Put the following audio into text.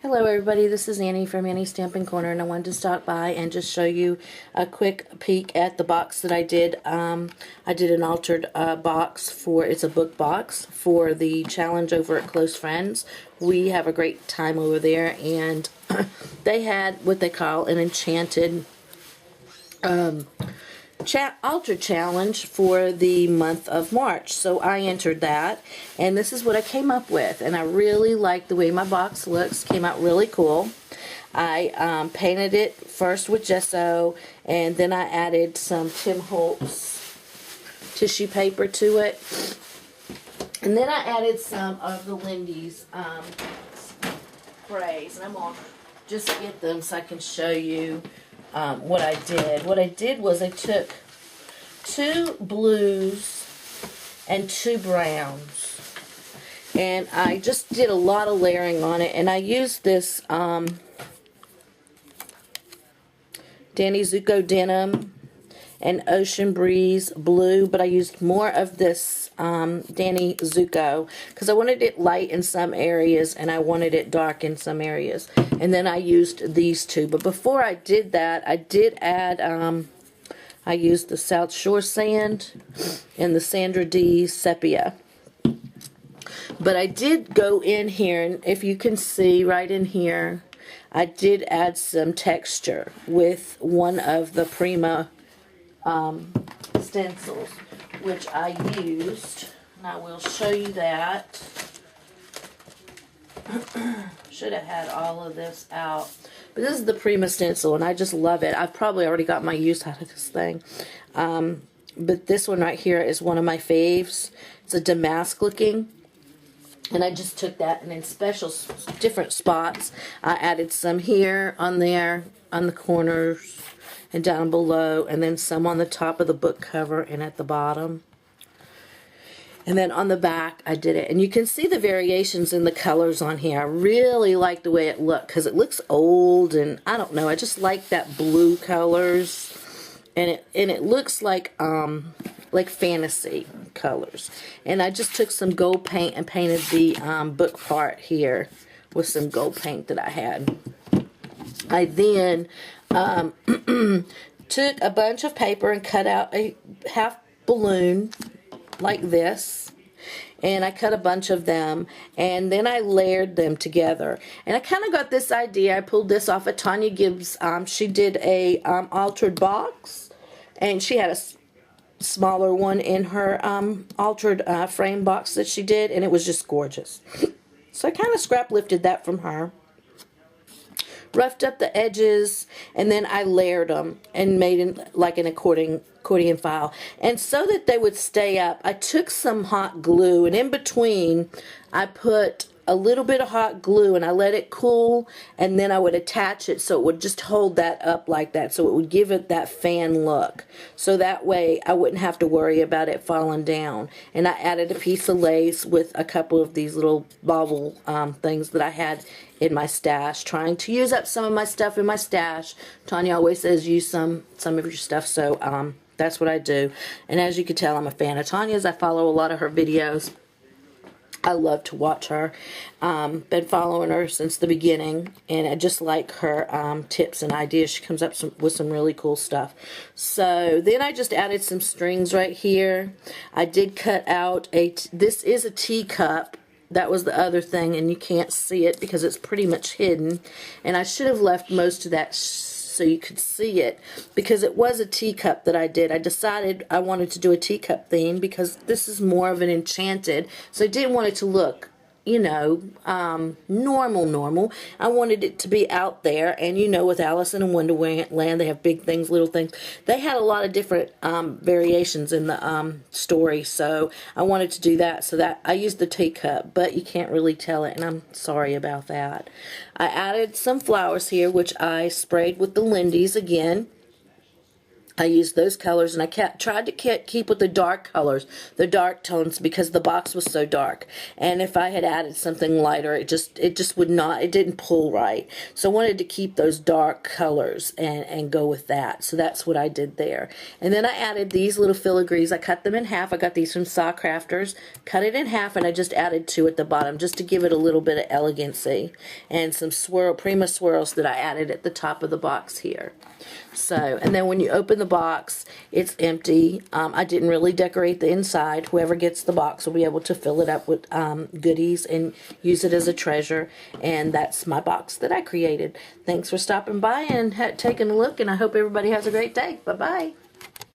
Hello everybody, this is Annie from Annie's Stamping Corner, and I wanted to stop by and just show you a quick peek at the box that I did. I did an altered box it's a book box for the challenge over at Close Friends. We have a great time over there, and they had what they call an enchanted altered challenge for the month of March. So I entered that, and this is what I came up with, and I really like the way my box looks. Came out really cool. I painted it first with gesso, and then I added some Tim Holtz tissue paper to it, and then I added some of the Lindy's sprays, and I'm going to just get them so I can show you what I did. What I did was I took 2 blues and 2 browns, and I just did a lot of layering on it, and I used this Danny Zuko Denim and Ocean Breeze blue, but I used more of this Danny Zuko because I wanted it light in some areas and I wanted it dark in some areas. And then I used these two. But before I did that, I did add, I used the South Shore Sand and the Sandra D Sepia. But I did go in here, and if you can see right in here, I did add some texture with one of the Prima stencils, which I used, and I will show you that. Should have had all of this out, but this is the Prima stencil, and I just love it. I've probably already got my use out of this thing, but this one right here is one of my faves. It's a damask looking, and I just took that, and in special different spots I added some here, on there, on the corners, and down below, and then some on the top of the book cover and at the bottom. And then on the back I did it, and you can see the variations in the colors on here. I really like the way it looked because it looks old, and I don't know, I just like that blue colors, and it looks like fantasy colors. And I just took some gold paint and painted the book part here with some gold paint that I had. I then took a bunch of paper and cut out a half balloon like this, and I cut a bunch of them, and then I layered them together. And I kind of got this idea. I pulled this off of Tanya Gibbs. She did a altered box, and she had a smaller one in her altered frame box that she did, and it was just gorgeous. So I kind of scrap lifted that from her, roughed up the edges, and then I layered them and made it like an accordion file. And so that they would stay up, I took some hot glue, and in between I put a little bit of hot glue, and I let it cool, and then I would attach it so it would just hold that up like that, so it would give it that fan look. So that way I wouldn't have to worry about it falling down. And I added a piece of lace with a couple of these little bauble things that I had in my stash, trying to use up some of my stuff in my stash. Tanya always says use some of your stuff, so that's what I do. And as you can tell, I'm a fan of Tanya's. I follow a lot of her videos. I love to watch her. Been following her since the beginning, and I just like her tips and ideas. She comes up with some really cool stuff. So then I just added some strings right here. I did cut out this is a teacup. That was the other thing, and you can't see it because it's pretty much hidden. And I should have left most of that so you could see it, because it was a teacup that I did. I decided I wanted to do a teacup theme because this is more of an enchanted, so I didn't want it to look, you know, normal. I wanted it to be out there, and you know, with Alice in Wonderland, they have big things, little things. They had a lot of different variations in the story, so I wanted to do that. So that I used the teacup, but you can't really tell it, and I'm sorry about that. I added some flowers here, which I sprayed with the Lindy's again. I used those colors, and I tried to keep with the dark colors, the dark tones, because the box was so dark. And if I had added something lighter, it just would not, it didn't pull right. So I wanted to keep those dark colors and go with that. So that's what I did there. And then I added these little filigrees. I cut them in half. I got these from Saw Crafters. Cut it in half, and I just added 2 at the bottom just to give it a little bit of elegancy. And some Prima swirls that I added at the top of the box here. So, and then when you open the box, it's empty. I didn't really decorate the inside. Whoever gets the box will be able to fill it up with goodies and use it as a treasure. And that's my box that I created. Thanks for stopping by and taking a look, and I hope everybody has a great day. Bye-bye.